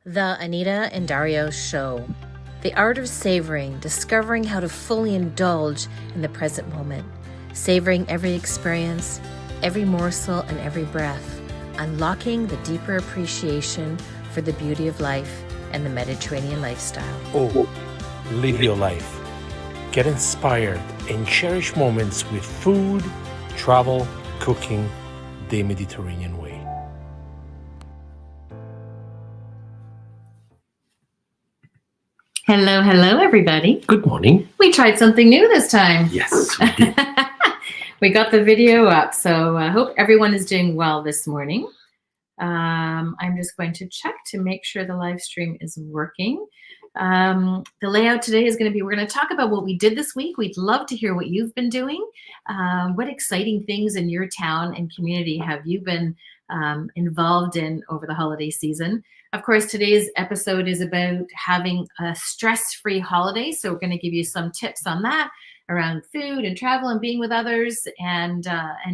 The Anita and Dario Show. The art of savoring, discovering how to fully indulge in the present moment, savoring every experience, every morsel, and every breath, unlocking the deeper appreciation for the beauty of life and the Mediterranean lifestyle. Oh, live your life. Get inspired and cherish moments with food, travel, cooking, the Mediterranean way. Hello, everybody. Good morning. We tried something new this time. Yes, we did. We got the video up, so I hope everyone is doing well this morning. I'm just going to check to make sure the live stream is working. The layout today is going to be, we're going to talk about what we did this week. We'd love to hear what you've been doing. What exciting things in your town and community have you been involved in over the holiday season? Of course, today's episode is about having a stress-free holiday. So we're going to give you some tips on that around food and travel and being with others and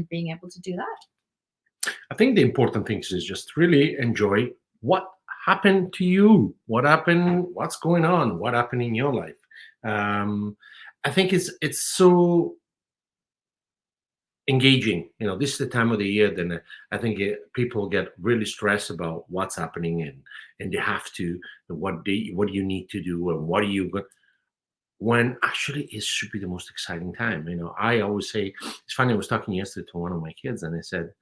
being able to do that. I think the important thing is just really enjoy what happened to you, what's going on, what happened in your life. I think it's so engaging. This is the time of the year then I think people get really stressed about what's happening and they have to, what do you need to do and what are you going, when actually it should be the most exciting time. I always say, it's funny, I was talking yesterday to one of my kids and I said,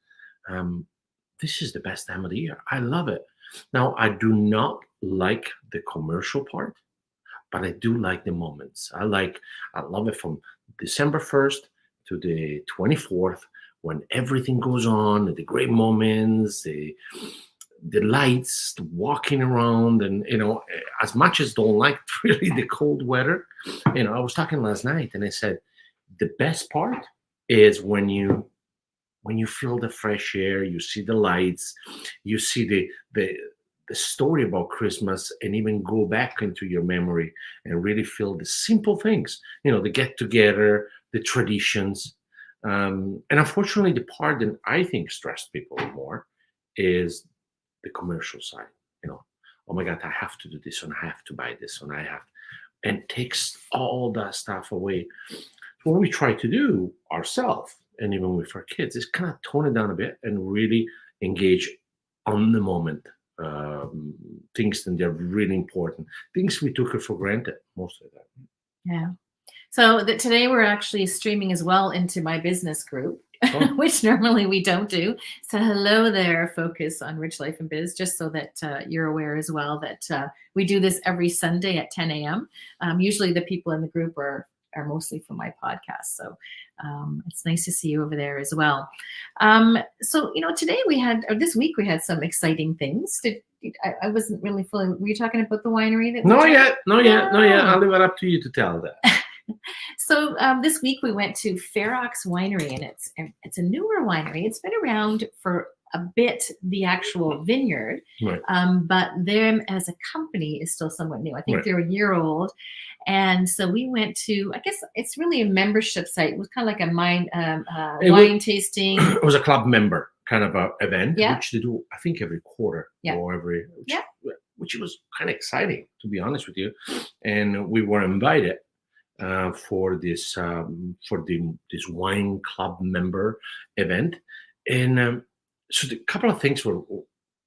this is the best time of the year. I love it. Now, I do not like the commercial part, but I do like the moments. I love it from December 1st to the 24th, when everything goes on, the great moments, the lights, the walking around, and as much as don't like really the cold weather. I was talking last night and I said the best part is when you feel the fresh air, you see the lights, you see the story about Christmas, and even go back into your memory and really feel the simple things, the get together, the traditions. And unfortunately, the part that I think stressed people more is the commercial side. Oh my God, I have to do this and I have to buy this and and takes all that stuff away. So what we try to do ourselves, and even with our kids, is kind of tone it down a bit and really engage on the moment. Things that they're really important, things we took it for granted most of the time. Yeah. So today we're actually streaming as well into my business group, which normally we don't do. So hello there, Focus on Rich Life and Biz, just so that you're aware as well that we do this every Sunday at 10 a.m. Usually the people in the group are mostly from my podcast. So it's nice to see you over there as well. So, today this week we had some exciting things. I wasn't really fully, were you talking about the winery? Not yet. I'll leave it up to you to tell that. So this week we went to Fair Oaks Winery, and it's a newer winery. It's been around for a bit, the actual vineyard, right. But them as a company is still somewhat new. I think they're a year old. And so we went to, I guess it's really a membership site. It was kind of like a wine tasting. It was a club member kind of a event, which they do, I think, every quarter or which was kind of exciting, to be honest with you. And we were invited for this this wine club member event. And so a couple of things were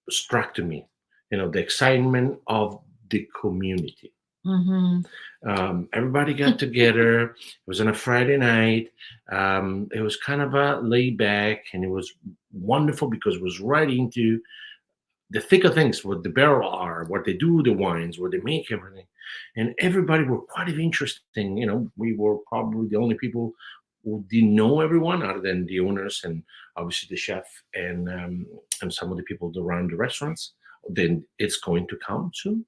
struck to me. The excitement of the community. Mm-hmm. Everybody got together. It was on a Friday night. It was kind of a laid back, and it was wonderful because it was right into the thick of things, what the barrel are, what they do, the wines, what they make, everything. And everybody were quite interesting. We were probably the only people who didn't know everyone other than the owners and obviously the chef and some of the people that run the restaurants. Then it's going to come soon.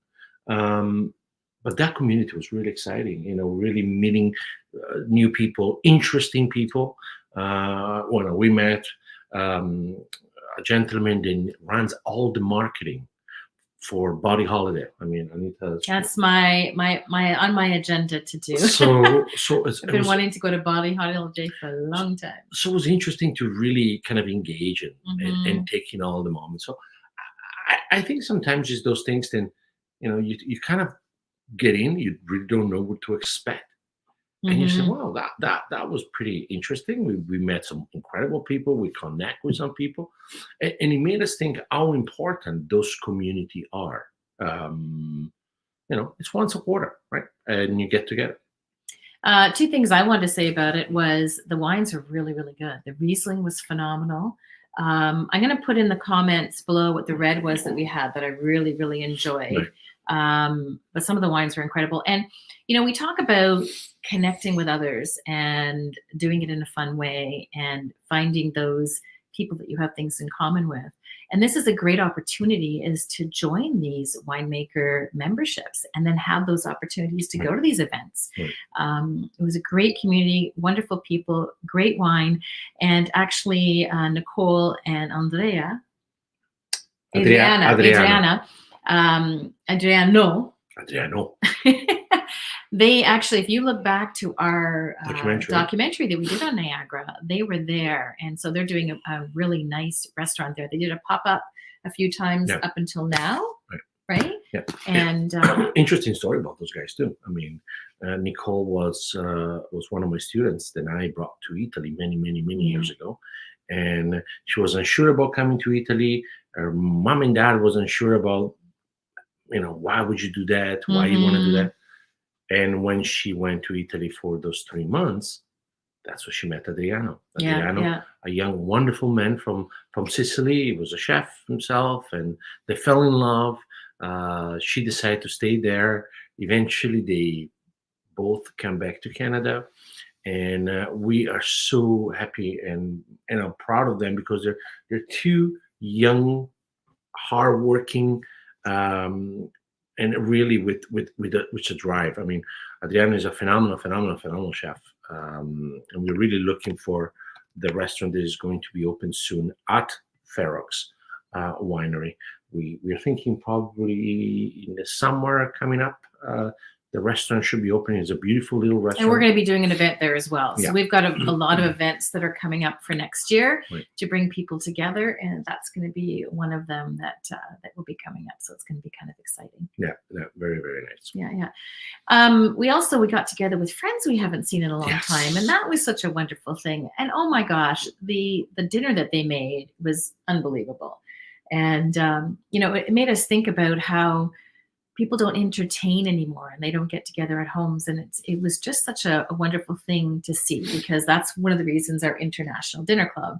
But that community was really exciting, really meeting new people, interesting people. We met a gentleman that runs all the marketing for Body Holiday. I mean, Anita. That's my on my agenda to do. So I've been wanting to go to Body Holiday for a long time. So it was interesting to really kind of engage and take in all the moments. So I think sometimes it's those things then you kind of get in, you really don't know what to expect. And you say, Mhm. "Wow, that was pretty interesting. We met some incredible people. We connect with some people, and it made us think how important those community are. It's once a quarter, right? And you get together. Two things I wanted to say about it was the wines are really, really good. The Riesling was phenomenal. I'm going to put in the comments below what the red was that we had that I really, really enjoyed. But some of the wines were incredible. And, we talk about connecting with others and doing it in a fun way and finding those people that you have things in common with. And this is a great opportunity is to join these winemaker memberships and then have those opportunities to go to these events. It was a great community, wonderful people, great wine. And actually, Nicole and Adriano, they actually, if you look back to our documentary that we did on Niagara, they were there. And so they're doing a really nice restaurant there. They did a pop-up a few times up until now, right? Yeah. And interesting story about those guys too. I mean, Nicole was one of my students that I brought to Italy many years ago, and she was unsure about coming to Italy. Her mom and dad wasn't sure about, why would you do that? Why you want to do that? And when she went to Italy for those 3 months, that's where she met Adriano. A young, wonderful man from Sicily. He was a chef himself, and they fell in love. She decided to stay there. Eventually, they both came back to Canada, and we are so happy and proud of them because they're two young, hardworking, and really with a drive. I mean, Adriano is a phenomenal chef, and we're really looking for the restaurant that is going to be open soon at Ferox Winery. We're thinking probably in the summer coming up. The restaurant should be opening. It's a beautiful little restaurant. And we're going to be doing an event there as well. So we've got a lot of events that are coming up for next year to bring people together. And that's going to be one of them that will be coming up. So it's going to be kind of exciting. Yeah, very, very nice. Yeah. We got together with friends we haven't seen in a long time. And that was such a wonderful thing. And oh my gosh, the dinner that they made was unbelievable. And, it made us think about how people don't entertain anymore and they don't get together at homes. And it was just such a wonderful thing to see, because that's one of the reasons our International Dinner Club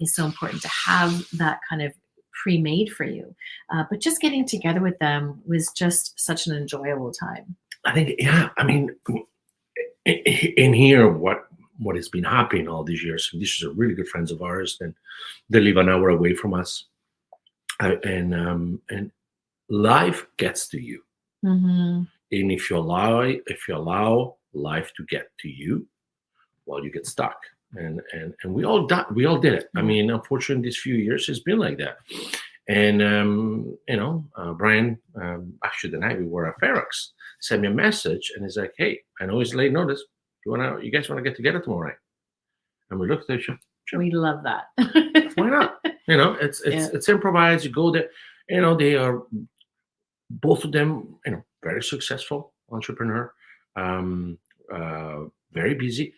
is so important, to have that kind of pre-made for you. But just getting together with them was just such an enjoyable time. I think, I mean, in here, what has been happening all these years, these are really good friends of ours, and they live an hour away from us. And life gets to you, and if you allow life to get to you, well, you get stuck. And we all did it. I mean, unfortunately, these few years it's been like that. And Brian, actually the night we were at Ferox, sent me a message, and he's like, "Hey, I know it's late notice. You guys want to get together tomorrow night?" And we looked at each other. Sure. We love that. Why not? It's improvised. You go there. They are, both of them, very successful entrepreneur, very busy,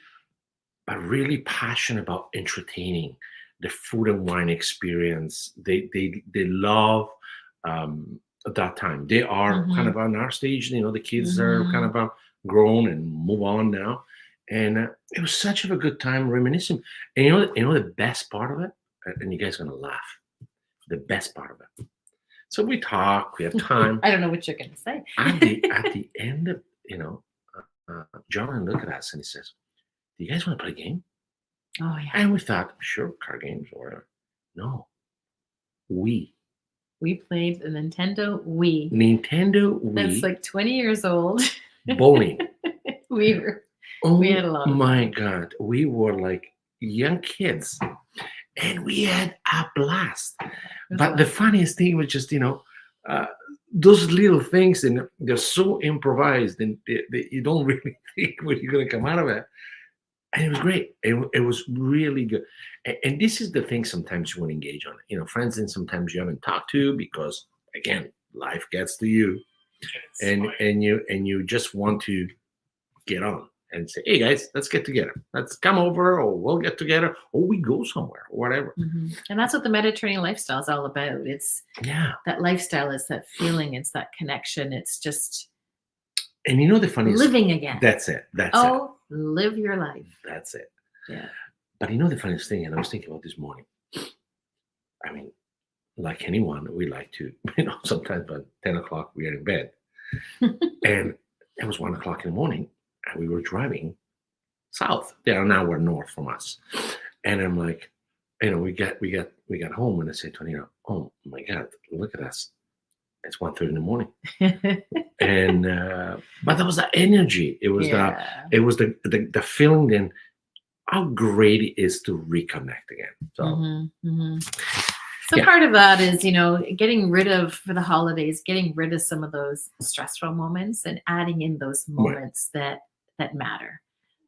but really passionate about entertaining, the food and wine experience. They love at that time. They are kind of on our stage. The kids are kind of grown and move on now. And it was such a good time reminiscing. And the best part of it, and you guys are gonna laugh. The best part of it. So we talk, we have time. I don't know what you're going to say. At the end of, John looked at us and he says, "Do you guys want to play a game?" Oh, yeah. And we thought, sure, card games or whatever. No. We played the Nintendo Wii. That's like 20 years old. Bowling. We had a lot of fun. My God. We were like young kids. And we had a blast. But the funniest thing was just, those little things, and they're so improvised, and you don't really think what you're going to come out of it. And it was great. It was really good. And this is the thing sometimes you want to engage on. Friends, and sometimes you haven't talked to, because, again, life gets to you. and you just want to get on and say, hey guys, let's get together. Let's come over, or we'll get together, or we go somewhere, or whatever. And that's what the Mediterranean lifestyle is all about. It's that lifestyle, is that feeling, it's that connection. It's just and you know the funniest living again. That's it. Live your life. That's it. Yeah. But you know the funniest thing, and I was thinking about this morning. I mean, like anyone, we like to, sometimes by 10 o'clock we are in bed. And it was 1 o'clock in the morning, and we were driving south. They are now we're north from us. And I'm like, we got home, and I said to Anita, oh my God, look at us. It's 1:30 in the morning. And but that was the energy. It was the feeling then how great it is to reconnect again. So So part of that is, getting rid of, for the holidays, getting rid of some of those stressful moments and adding in those moments that matter,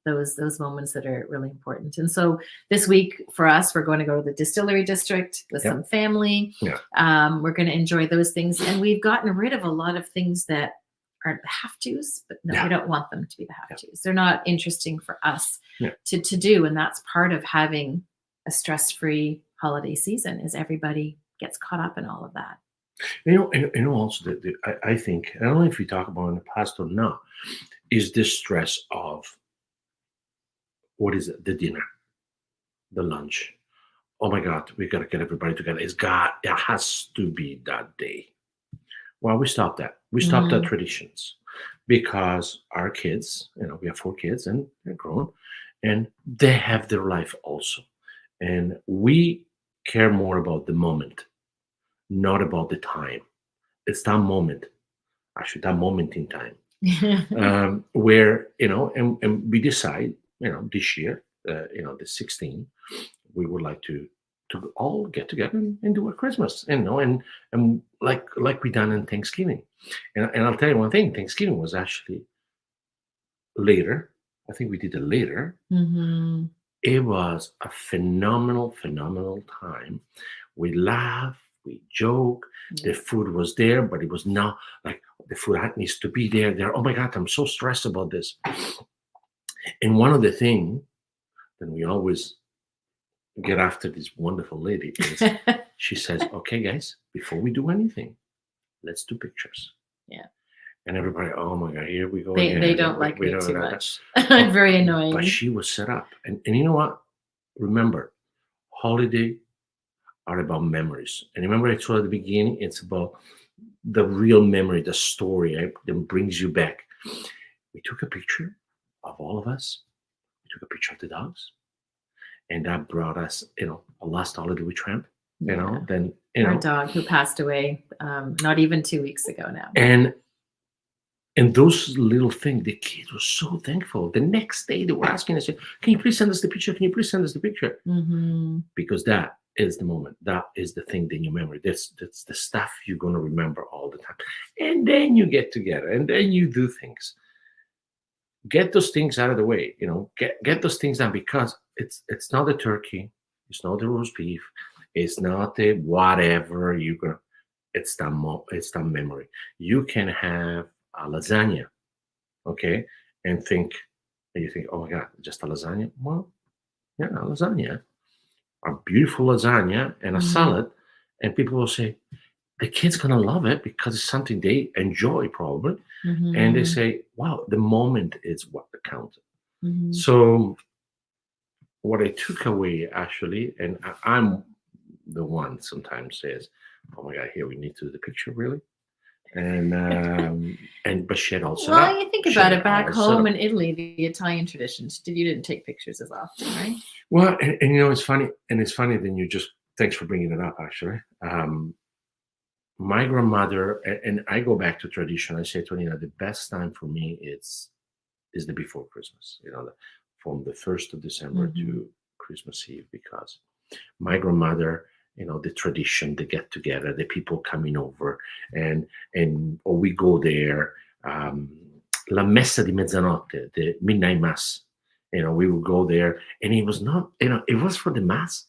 those moments that are really important. And so this week for us, we're going to go to the distillery district with some family. We're going to enjoy those things. And we've gotten rid of a lot of things that aren't the have-tos, but we don't want them to be the have-tos. They're not interesting for us to do. And that's part of having a stress-free holiday season, is everybody gets caught up in all of that. Also that I think, I don't know if we talk about in the past or not, is this stress of, what is it? The dinner, the lunch. Oh my God, we got to get everybody together. It has to be that day. Well, we stopped that. We stopped the traditions because our kids, we have 4 kids and they're grown, and they have their life also. And we care more about the moment, not about the time. It's that moment, actually, that moment in time, where, and we decide, this year, the 16th, we would like to all get together and do a Christmas, and like we done in Thanksgiving. And I'll tell you one thing, Thanksgiving was actually later. I think we did it later. It was a phenomenal time. We laughed, we joked. The food was there, but it was not like the food needs to be there. Oh my God, I'm so stressed about this. And one of the things that we always get after this wonderful lady is she says, okay, guys, before we do anything, let's do pictures. Yeah. And everybody, oh my God, here we go. They don't like me too much. I'm very annoying. But she was set up. And you know what? Remember, holiday are about memories. And remember I told at the beginning, it's about the real memory, the story that brings you back. We took a picture of all of us. We took a picture of the dogs. And that brought us, a last holiday we tramp, then, our dog who passed away not even 2 weeks ago now. And those little things, the kids were so thankful. The next day they were asking us, can you please send us the picture? Can you please send us the picture? Because that is the moment. That is the thing in your memory. That's the stuff you're going to remember all the time. And then you get together and then you do things. Get those things out of the way, get those things done, because it's not the turkey. It's not the roast beef. It's not the whatever you're going to, it's that memory. You can have a lasagna, okay, and you think, oh my God, just a lasagna? Well, yeah, a lasagna, a beautiful lasagna and a salad, and people will say, the kid's gonna love it because it's something they enjoy probably, and they say, wow, the moment is what counted. So what I took away actually, and I'm the one sometimes says, oh my God, here we need to do the picture, really? But she had also. Well, you think about it, back home in Italy, the Italian traditions, you didn't take pictures as often, right? Well, and it's funny, then you just, thanks for bringing it up, actually. My grandmother, and I go back to tradition, I say to Anita, the best time for me is the before Christmas, from the 1st of December to Christmas Eve, because my grandmother, the tradition, the get together, the people coming over, or we go there, la messa di mezzanotte, the midnight mass, we would go there, and it was not, it was for the mass,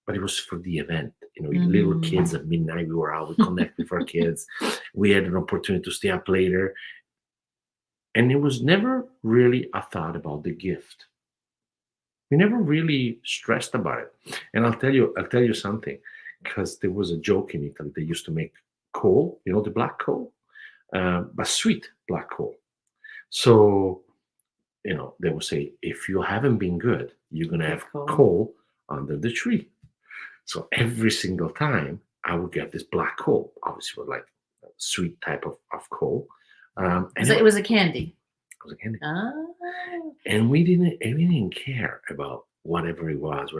but it was for the event. little kids at midnight. We were out, we connect with our kids. We had an opportunity to stay up later. And it was never really a thought about the gift. We never really stressed about it. And I'll tell you something, because there was a joke in Italy. They used to make coal, the black coal, but sweet black coal. So, they would say, if you haven't been good, you're going to have coal under the tree. So every single time I would get this black coal, obviously with like a sweet type of coal. And so it was a candy. It was a candy. Oh. And we didn't care about whatever it was.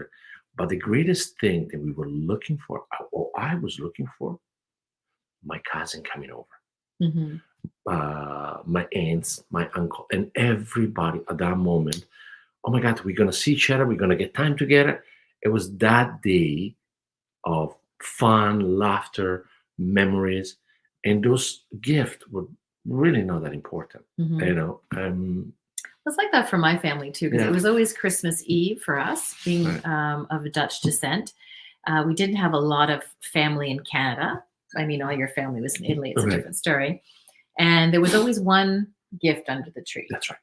But the greatest thing that we were looking for, or I was looking for, my cousin coming over. Mm-hmm. My aunts, my uncle, and everybody at that moment. Oh my God, we're going to see each other. We're going to get time together. It was that day of fun, laughter, memories. And those gifts were really not that important. Mm-hmm. It's like that for my family too, because it was always Christmas Eve for us, being of Dutch descent. We didn't have a lot of family in Canada. I mean, all your family was in Italy. It's a different story. And there was always one gift under the tree. That's right.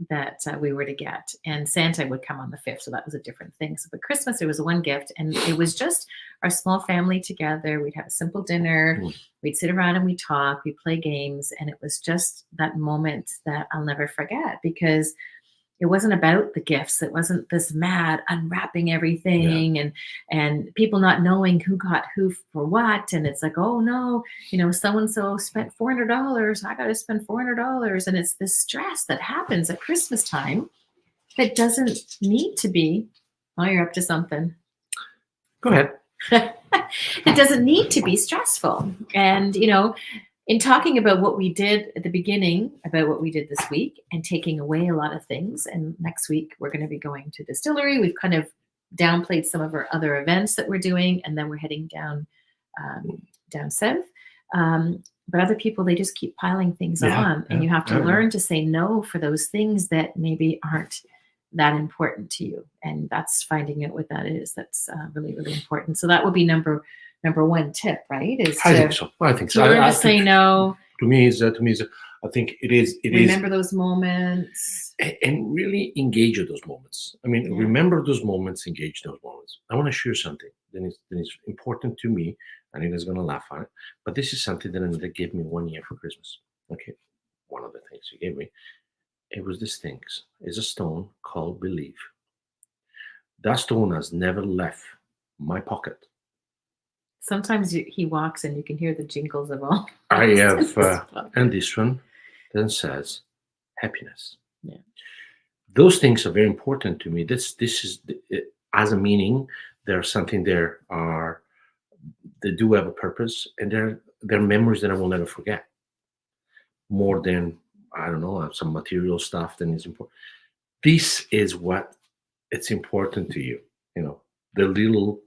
That we were to get. And Santa would come on the 5th. So that was a different thing. So, but Christmas, there was one gift. And it was just our small family together. We'd have a simple dinner. Mm. We'd sit around and we'd talk. We'd play games. And it was just that moment that I'll never forget, because it wasn't about the gifts. It wasn't this mad unwrapping everything and people not knowing who got who for what. And it's like, oh no, so-and-so spent $400. I got to spend $400. And it's this stress that happens at Christmas time that doesn't need to be. Oh, you're up to something. Go ahead. It doesn't need to be stressful. And, in talking about what we did at the beginning, about what we did this week and taking away a lot of things. And next week, we're going to be going to Distillery. We've kind of downplayed some of our other events that we're doing. And then we're heading down south. But other people, they just keep piling things on. And you have to learn to say no for those things that maybe aren't that important to you. And that's finding out what that is. That's really, really important. So that would be number one tip, right? I think so. Learn to say no. To me, I think it is. Remember those moments. And really engage with those moments. I mean, remember those moments, engage those moments. I want to share something that is important to me. Anita's going to laugh at it. But this is something that Anita gave me one year for Christmas. Okay. One of the things she gave me. It was this thing. It's a stone called Believe. That stone has never left my pocket. Sometimes he walks and you can hear the jingles of all. I have, and this one then says happiness. Yeah. Those things are very important to me. This is as a meaning. There's something there they do have a purpose, and they're memories that I will never forget. More than, I don't know, some material stuff that is important. This is what it's important to you. The little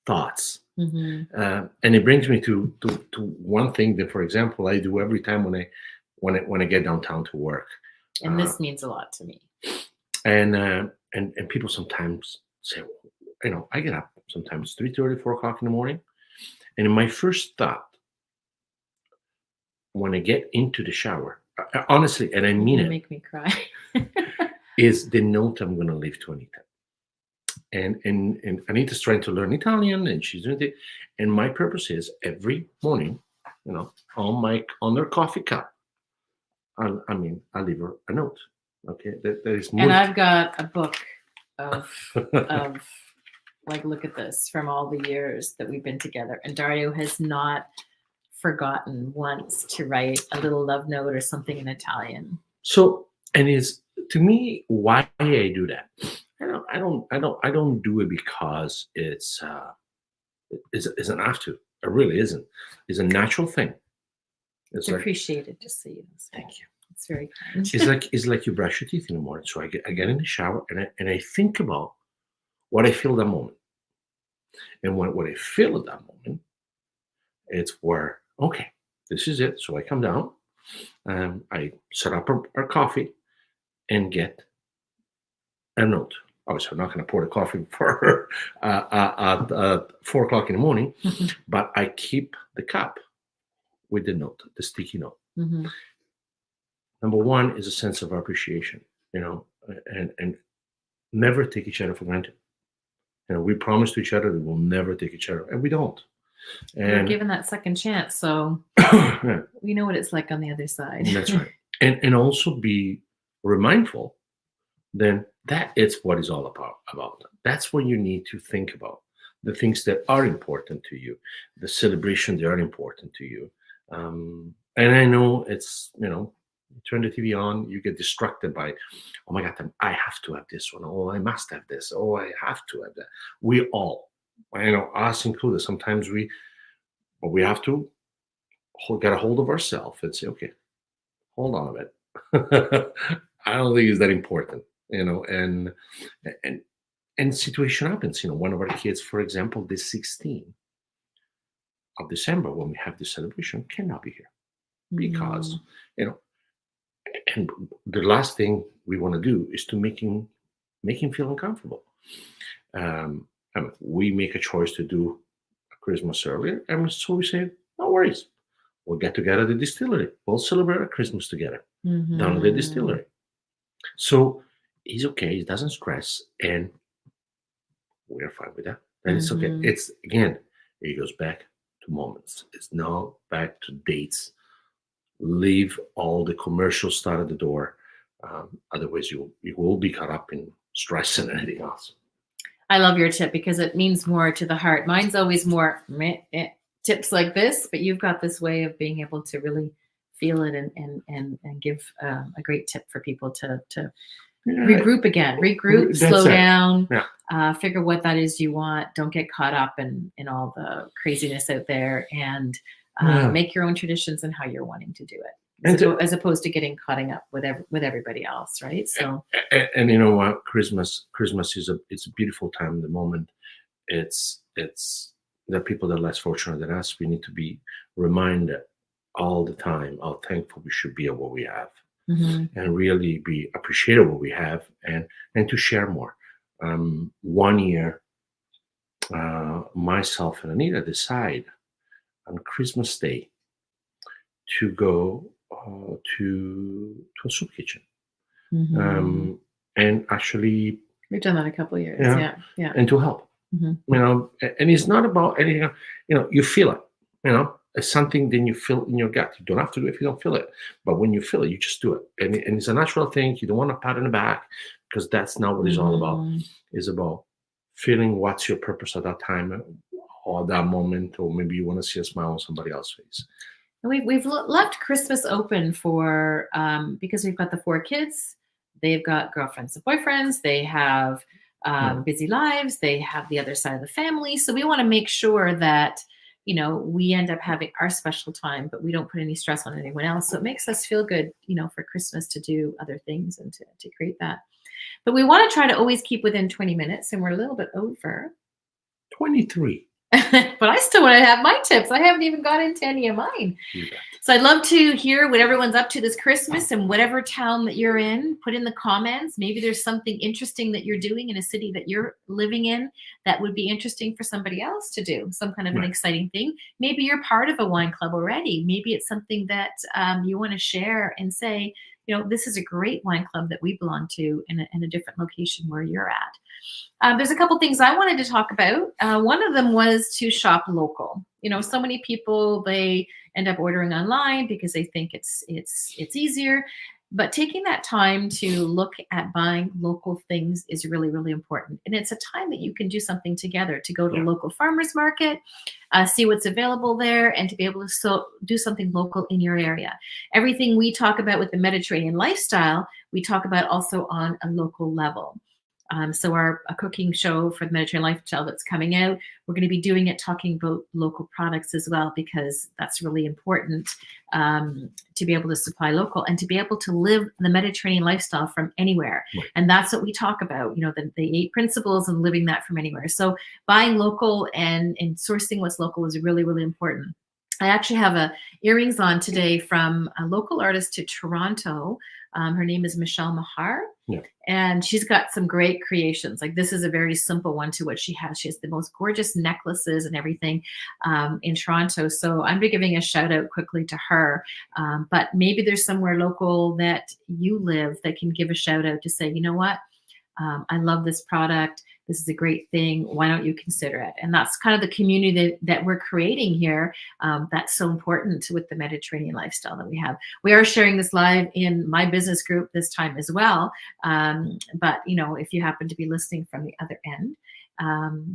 thoughts. Mm-hmm. And it brings me to one thing that, for example, I do every time when I get downtown to work. And this means a lot to me. And people sometimes say, I get up sometimes 3:30, 4 o'clock in the morning, and my first thought when I get into the shower, honestly, and I mean it, make me cry, is the note I'm going to leave to Anita. And Anita's trying to learn Italian, and she's doing it. And my purpose is every morning, on their coffee cup, I leave her a note. Okay, that is more. And I've got a book of like, look at this, from all the years that we've been together, and Dario has not forgotten once to write a little love note or something in Italian. So, and is to me why I do that. I don't do it because it's an have to. It really isn't. It's a natural thing. It's appreciated, just so you know. Thank you. It's very kind. It's like you brush your teeth in the morning. So I get in the shower and I think about what I feel at that moment. And what I feel at that moment, it's where, okay, this is it. So I come down, I set up our coffee and get a note. Obviously, I'm not going to pour the coffee for her at 4 o'clock in the morning, but I keep the cup with the note, the sticky note. Mhm. Number one is a sense of appreciation, and never take each other for granted. We promise to each other that we'll never take each other, and we don't. We're And given that second chance, so yeah, we know what it's like on the other side. that's right. And also be mindful then that is what it's all about. That's what you need to think about. The things that are important to you, the celebrations that are important to you. And I know it's, you turn the TV on, you get distracted by, oh my God, I have to have this one. Oh, I must have this. Oh, I have to have that. We all, us included, sometimes we have to get a hold of ourselves and say, okay, hold on a bit. I don't think it's that important, and and situation happens. One of our kids, for example, the 16th of December, when we have the celebration, cannot be here because, Mm. you know, and the last thing we want to do is to make him feel uncomfortable. We make a choice to do Christmas earlier, and so we say, no worries. We'll get together at the distillery. We'll celebrate our Christmas together down at the Mhm. distillery. So he's okay. He doesn't stress, and we're fine with that. And it's okay. Mhm. It's again, it goes back to moments. It's now back to dates. Leave all the commercial stuff at the door. Otherwise, you will be caught up in stress and anything else. I love your tip because it means more to the heart. Mine's always more tips like this, but you've got this way of being able to really feel it and give a great tip for people to Yeah, regroup again, regroup, that's slow it. down, Yeah. figure what that is you want. Don't get caught up in all the craziness out there, and Yeah. make your own traditions and how you're wanting to do it, And as opposed to getting caught up with everybody else, right? So, and you know what? Christmas it's a beautiful time. The moment it's the people that are less fortunate than us. We need to be reminded all the time how thankful we should be at what we have, mhm. and really be appreciative of what we have, and to share more. One year, myself and Anita decide on Christmas Day to go to a soup kitchen, Mhm. and actually, We've done that a couple of years. yeah, Yeah, yeah. and to help. Mhm. And it's not about anything. You feel it. It's something. Then you feel in your gut. You don't have to do it if you don't feel it. But when you feel it, you just do it, and it's a natural thing. You don't want to pat on the back because that's not what it's all about. Mhm. It's about feeling what's your purpose at that time or that moment, or maybe you want to see a smile on somebody else's face. And we've left Christmas open for because we've got the 4 kids. They've got girlfriends and boyfriends. They have Yeah. busy lives. They have the other side of the family. So we want to make sure that we end up having our special time, but we don't put any stress on anyone else. So it makes us feel good, for Christmas to do other things and to create that. But we want to try to always keep within 20 minutes, and we're a little bit over. 23. But I still want to have my tips. I haven't even got into any of mine. You bet. So I'd love to hear what everyone's up to this Christmas, and whatever town that you're in, put in the comments. Maybe there's something interesting that you're doing in a city that you're living in that would be interesting for somebody else to do, some kind of an Right. exciting thing. Maybe you're part of a wine club already. Maybe it's something that you want to share and say, this is a great wine club that we belong to in a different location where you're at. There's a couple things I wanted to talk about. One of them was to shop local. So many people, they end up ordering online because they think it's easier. But taking that time to look at buying local things is really, really important. And it's a time that you can do something together, to go to Yeah. a local farmer's market, see what's available there, and to be able to do something local in your area. Everything we talk about with the Mediterranean lifestyle, we talk about also on a local level. So a cooking show for the Mediterranean lifestyle that's coming out, we're going to be doing it talking about local products as well, because that's really important, to be able to supply local and to be able to live the Mediterranean lifestyle from anywhere. Right. And that's what we talk about, the 8 principles and living that from anywhere. So buying local and sourcing what's local is really, really important. I actually have earrings on today from a local artist to Toronto. Her name is Michelle Mahar. Yeah. And she's got some great creations. Like this is a very simple one to what she has. She has the most gorgeous necklaces and everything in Toronto. So I'm giving a shout out quickly to her. But maybe there's somewhere local that you live that can give a shout out to say, you know what? I love this product. This is a great thing. Why don't you consider it? And that's kind of the community that we're creating here. That's so important with the Mediterranean lifestyle that we have. We are sharing this live in my business group this time as well. But, you know, if you happen to be listening from the other end,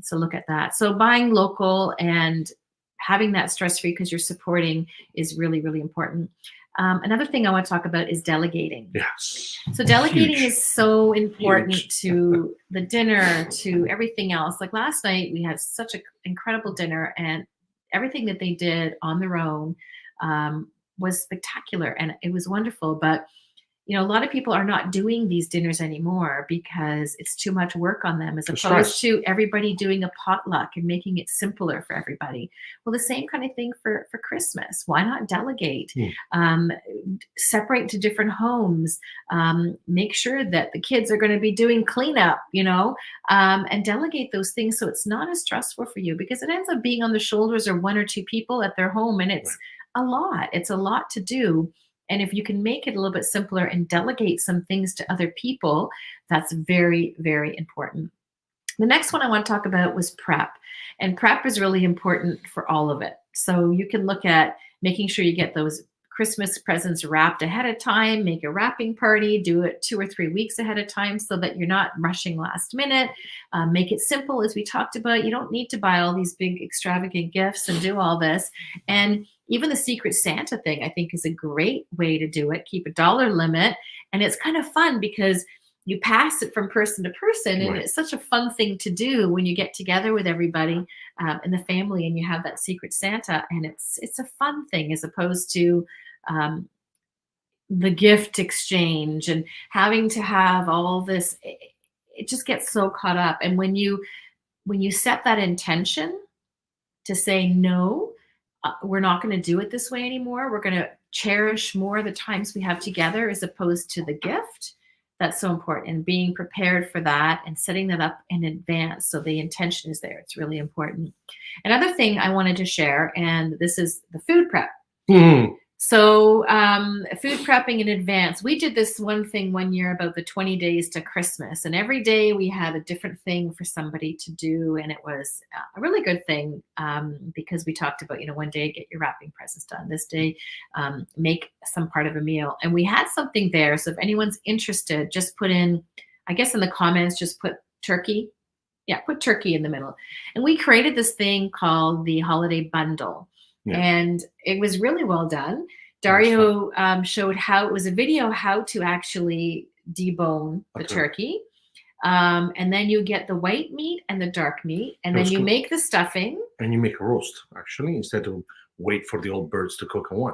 so look at that. So buying local and having that stress-free because you're supporting is really, really important. Another thing I want to talk about is delegating. Yes. So delegating Huge. is so important Huge. to the dinner, to everything else. Like last night, we had such an incredible dinner, and everything that they did on their own was spectacular, and it was wonderful. But you know, a lot of people are not doing these dinners anymore because it's too much work on them, as opposed to everybody doing a potluck and making it simpler for everybody. Well, the same kind of thing for Christmas. Why not delegate? Separate to different homes. Make sure that the kids are going to be doing cleanup, you know, and delegate those things so it's not as stressful for you, because it ends up being on the shoulders of one or two people at their home, and it's a lot. It's a lot to do. And if you can make it a little bit simpler and delegate some things to other people, that's very, very important. The next one I want to talk about was prep. And prep is really important for all of it. So you can look at making sure you get those Christmas presents wrapped ahead of time, make a wrapping party, do it 2 or 3 weeks ahead of time so that you're not rushing last minute. Make it simple, as we talked about. You don't need to buy all these big extravagant gifts and do all this. And even the Secret Santa thing, I think, is a great way to do it. Keep a dollar limit. And it's kind of fun because you pass it from person to person. And it's such a fun thing to do when you get together with everybody in the family and you have that Secret Santa. And it's a fun thing, as opposed to the gift exchange and having to have all this. It just gets so caught up. And when you set that intention to say, no, we're not going to do it this way anymore. We're going to cherish more the times we have together as opposed to the gift. That's so important. And being prepared for that and setting that up in advance so the intention is there. It's really important. Another thing I wanted to share, and this is the food prep. So food prepping in advance. We did this one thing one year about the 20 days to Christmas, and every day we had a different thing for somebody to do, and it was a really good thing because we talked about, you know, one day get your wrapping presents done, this day make some part of a meal, and we had something there. So if anyone's interested, just put in, I guess in the comments, just put turkey. Yeah, put turkey in the middle. And we created this thing called the holiday bundle. And it was really well done. Dario showed how it was a video how to actually debone the turkey. And then you get the white meat and the dark meat. And then you make the stuffing. And you make a roast, actually, instead of wait for the old birds to cook in one.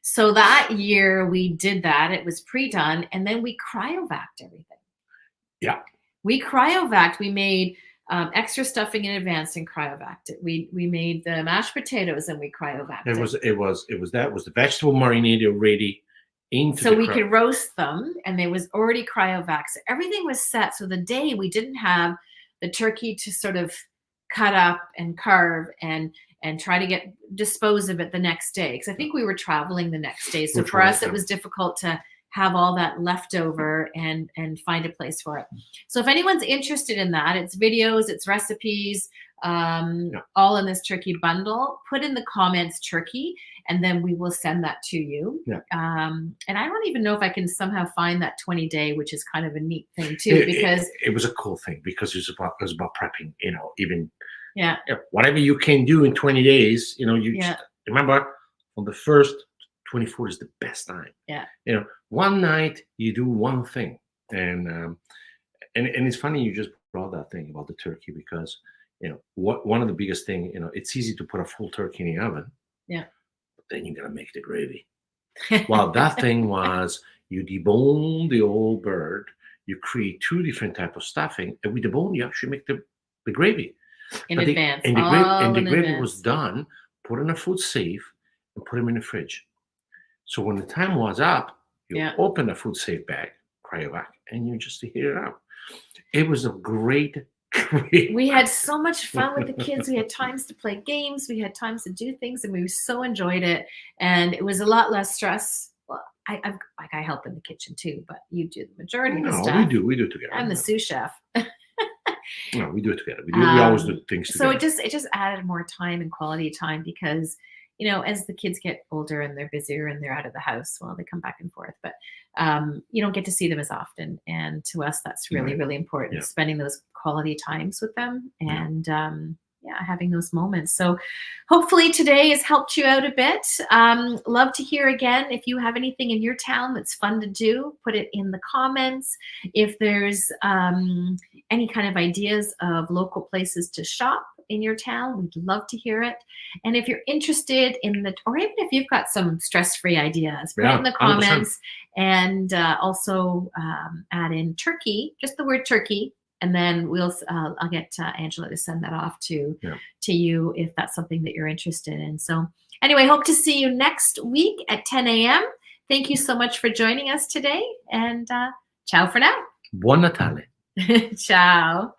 So that year we did that. It was pre-done. And then we cryovacked everything. Yeah. We cryovacked. We made extra stuffing in advance and cryovacked it. We made the mashed potatoes and we cryovacked it. It was the vegetable marinated ready into. So we could roast them, and it was already cryovacked. So everything was set. So the day we didn't have the turkey to sort of cut up and carve and try to dispose of it the next day, because I think we were traveling the next day. So for us, it was difficult to have all that left over and find a place for it. So if anyone's interested in that, it's videos, it's recipes, all in this turkey bundle. Put in the comments turkey, and then we will send that to you. And I don't even know if I can somehow find that 20-day, which is kind of a neat thing too, because it was a cool thing, because it was about prepping, you know, even whatever you can do in 20 days, you know, just remember on the first 24 is the best time. You know, one night you do one thing, and it's funny you just brought that thing about the turkey, because you know one of the biggest thing, you know, it's easy to put a full turkey in the oven. But then you gotta make the gravy. Well, that thing was, you debone the old bird, you create 2 different types of stuffing, and with the bone you actually make the gravy in advance. And the gravy was done put in a food safe, and put them in the fridge. So when the time was up, you Yeah. open a food safe bag, cryovac, and you just heat it up. It was a great. We had so much fun with the kids. We had times to play games. We had times to do things, and we so enjoyed it. And it was a lot less stress. Well, I help in the kitchen too, but you do the majority of the No, stuff. we do together. I'm the sous chef. No, we do it together. We always do things So together. it just added more time and quality time because, as the kids get older and they're busier and they're out of the house, well, they come back and forth, but you don't get to see them as often. And to us, that's really, Right. really important, Yeah. spending those quality times with them Yeah. and having those moments. So hopefully today has helped you out a bit. Love to hear again. If you have anything in your town that's fun to do, put it in the comments. If there's any kind of ideas of local places to shop in your town, we'd love to hear it. And if you're interested in or even if you've got some stress-free ideas, put it in the 100%. comments. And also add in turkey, just the word turkey. And then I'll get Angela to send that off to you if that's something that you're interested in. So anyway, hope to see you next week at 10 a.m. Thank you so much for joining us today. And ciao for now. Buon Natale. Ciao.